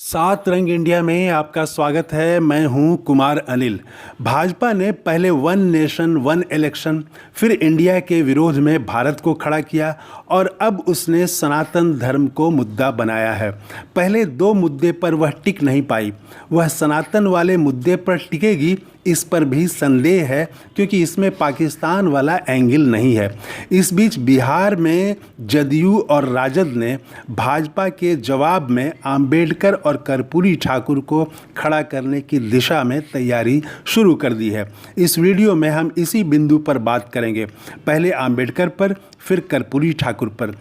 सात रंग इंडिया में आपका स्वागत है। मैं हूं कुमार अनिल। भाजपा ने पहले वन नेशन वन इलेक्शन, फिर इंडिया के विरोध में भारत को खड़ा किया और अब उसने सनातन धर्म को मुद्दा बनाया है। पहले दो मुद्दे पर वह टिक नहीं पाई, वह सनातन वाले मुद्दे पर टिकेगी इस पर भी संदेह है, क्योंकि इसमें पाकिस्तान वाला एंगल नहीं है। इस बीच बिहार में जदयू और राजद ने भाजपा के जवाब में अंबेडकर और कर्पूरी ठाकुर को खड़ा करने की दिशा में तैयारी शुरू कर दी है। इस वीडियो में हम इसी बिंदु पर बात करेंगे, पहले अंबेडकर पर, फिर कर्पूरी ठाकुर पर।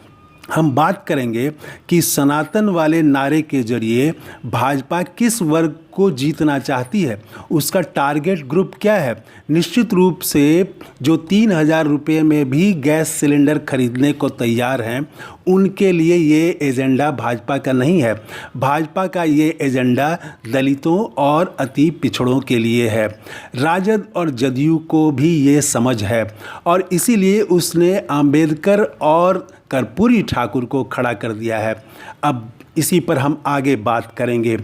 हम बात करेंगे कि सनातन वाले नारे के जरिए भाजपा किस वर्ग को जीतना चाहती है, उसका टारगेट ग्रुप क्या है। निश्चित रूप से जो 3,000 रुपये में भी गैस सिलेंडर खरीदने को तैयार हैं, उनके लिए ये एजेंडा भाजपा का नहीं है। भाजपा का ये एजेंडा दलितों और अति पिछड़ों के लिए है। राजद और जदयू को भी ये समझ है और इसीलिए उसने अंबेडकर और कर्पूरी ठाकुर को खड़ा कर दिया है। अब इसी पर हम आगे बात करेंगे।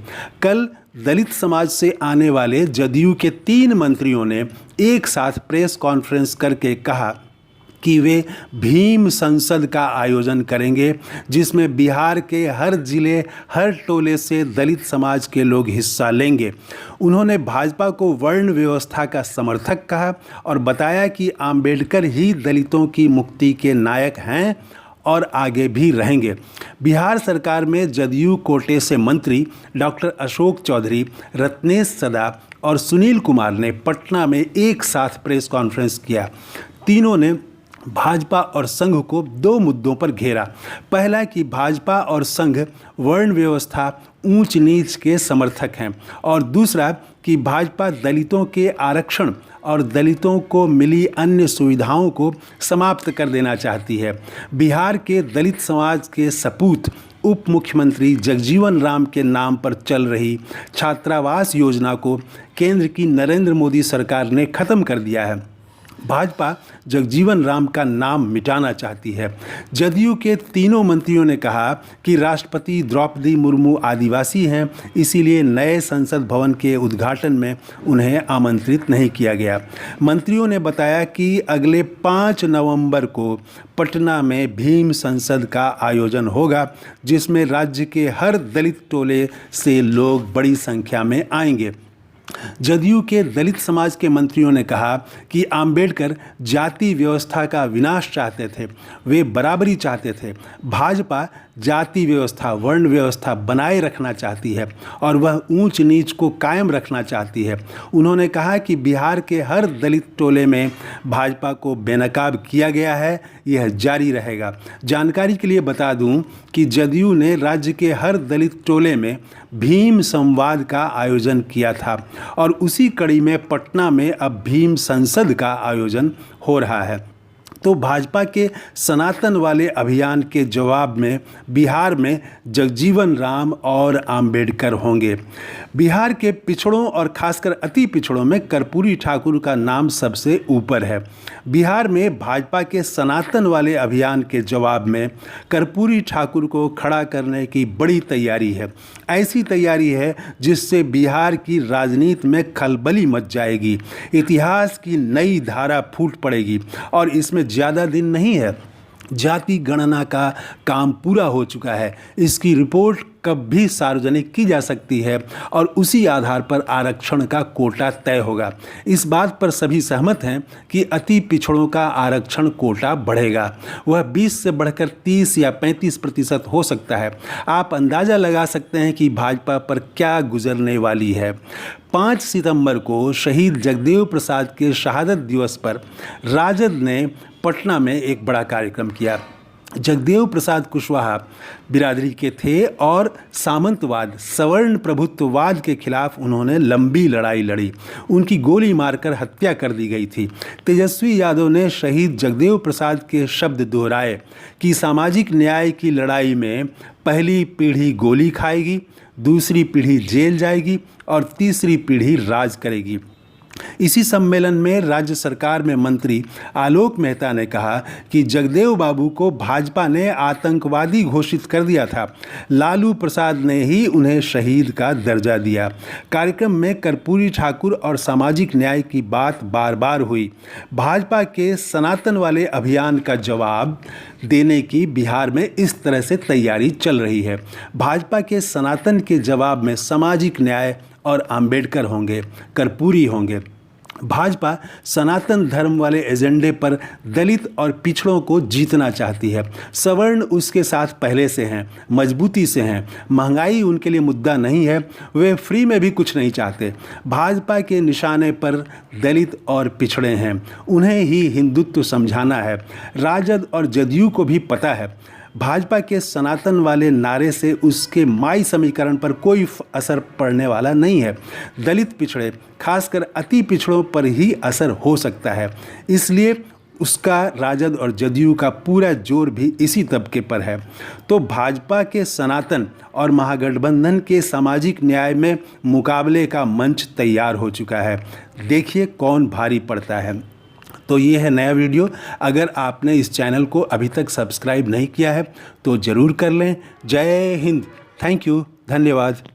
कल दलित समाज से आने वाले जदयू के 3 मंत्रियों ने एक साथ प्रेस कॉन्फ्रेंस करके कहा कि वे भीम संसद का आयोजन करेंगे, जिसमें बिहार के हर जिले, हर टोले से दलित समाज के लोग हिस्सा लेंगे। उन्होंने भाजपा को वर्ण व्यवस्था का समर्थक कहा और बताया कि अंबेडकर ही दलितों की मुक्ति के नायक हैं और आगे भी रहेंगे। बिहार सरकार में जदयू कोटे से मंत्री डॉक्टर अशोक चौधरी, रत्नेश सदा और सुनील कुमार ने पटना में एक साथ प्रेस कॉन्फ्रेंस किया। तीनों ने भाजपा और संघ को 2 मुद्दों पर घेरा। पहला कि भाजपा और संघ वर्ण व्यवस्था, ऊंच नीच के समर्थक हैं, और दूसरा कि भाजपा दलितों के आरक्षण और दलितों को मिली अन्य सुविधाओं को समाप्त कर देना चाहती है। बिहार के दलित समाज के सपूत उप मुख्यमंत्री जगजीवन राम के नाम पर चल रही छात्रावास योजना को केंद्र की नरेंद्र मोदी सरकार ने ख़त्म कर दिया है। भाजपा जगजीवन राम का नाम मिटाना चाहती है। जदयू के तीनों मंत्रियों ने कहा कि राष्ट्रपति द्रौपदी मुर्मू आदिवासी हैं, इसीलिए नए संसद भवन के उद्घाटन में उन्हें आमंत्रित नहीं किया गया। मंत्रियों ने बताया कि अगले 5 नवंबर को पटना में भीम संसद का आयोजन होगा, जिसमें राज्य के हर दलित टोले से लोग बड़ी संख्या में आएंगे। जदयू के दलित समाज के मंत्रियों ने कहा कि अंबेडकर जाति व्यवस्था का विनाश चाहते थे, वे बराबरी चाहते थे। भाजपा जाति व्यवस्था, वर्ण व्यवस्था बनाए रखना चाहती है और वह ऊंच नीच को कायम रखना चाहती है। उन्होंने कहा कि बिहार के हर दलित टोले में भाजपा को बेनकाब किया गया है, यह जारी रहेगा। जानकारी के लिए बता दूं कि जदयू ने राज्य के हर दलित टोले में भीम संवाद का आयोजन किया था और उसी कड़ी में पटना में अब भीम संसद का आयोजन हो रहा है। तो भाजपा के सनातन वाले अभियान के जवाब में बिहार में जगजीवन राम और अंबेडकर होंगे। बिहार के पिछड़ों और खासकर अति पिछड़ों में कर्पूरी ठाकुर का नाम सबसे ऊपर है। बिहार में भाजपा के सनातन वाले अभियान के जवाब में कर्पूरी ठाकुर को खड़ा करने की बड़ी तैयारी है। ऐसी तैयारी है जिससे बिहार की राजनीति में खलबली मच जाएगी, इतिहास की नई धारा फूट पड़ेगी और इसमें ज़्यादा दिन नहीं है। जाति गणना का काम पूरा हो चुका है, इसकी रिपोर्ट कब भी सार्वजनिक की जा सकती है और उसी आधार पर आरक्षण का कोटा तय होगा। इस बात पर सभी सहमत हैं कि अति पिछड़ों का आरक्षण कोटा बढ़ेगा। वह 20 से बढ़कर 30 या 35% हो सकता है। आप अंदाज़ा लगा सकते हैं कि भाजपा पर क्या गुजरने वाली है। 5 सितंबर को शहीद जगदेव प्रसाद के शहादत दिवस पर राजद ने पटना में एक बड़ा कार्यक्रम किया। जगदेव प्रसाद कुशवाहा बिरादरी के थे और सामंतवाद, सवर्ण प्रभुत्ववाद के खिलाफ उन्होंने लंबी लड़ाई लड़ी। उनकी गोली मारकर हत्या कर दी गई थी। तेजस्वी यादव ने शहीद जगदेव प्रसाद के शब्द दोहराए कि सामाजिक न्याय की लड़ाई में पहली पीढ़ी गोली खाएगी, दूसरी पीढ़ी जेल जाएगी और तीसरी पीढ़ी राज करेगी। इसी सम्मेलन में राज्य सरकार में मंत्री आलोक मेहता ने कहा कि जगदेव बाबू को भाजपा ने आतंकवादी घोषित कर दिया था। लालू प्रसाद ने ही उन्हें शहीद का दर्जा दिया। कार्यक्रम में कर्पूरी ठाकुर और सामाजिक न्याय की बात बार बार हुई। भाजपा के सनातन वाले अभियान का जवाब देने की बिहार में इस तरह से तैयारी चल रही है। भाजपा के सनातन के जवाब में सामाजिक न्याय और अंबेडकर होंगे, कर्पूरी होंगे। भाजपा सनातन धर्म वाले एजेंडे पर दलित और पिछड़ों को जीतना चाहती है। सवर्ण उसके साथ पहले से हैं, मजबूती से हैं। महंगाई उनके लिए मुद्दा नहीं है, वे फ्री में भी कुछ नहीं चाहते। भाजपा के निशाने पर दलित और पिछड़े हैं, उन्हें ही हिंदुत्व समझाना है। राजद और जदयू को भी पता है भाजपा के सनातन वाले नारे से उसके माई समीकरण पर कोई असर पड़ने वाला नहीं है। दलित पिछड़े, खासकर अति पिछड़ों पर ही असर हो सकता है। इसलिए उसका राजद और जदयू का पूरा जोर भी इसी तबके पर है। तो भाजपा के सनातन और महागठबंधन के सामाजिक न्याय में मुकाबले का मंच तैयार हो चुका है। देखिए कौन भारी पड़ता है। तो ये है नया वीडियो। अगर आपने इस चैनल को अभी तक सब्सक्राइब नहीं किया है तो ज़रूर कर लें। जय हिंद। Thank you. धन्यवाद।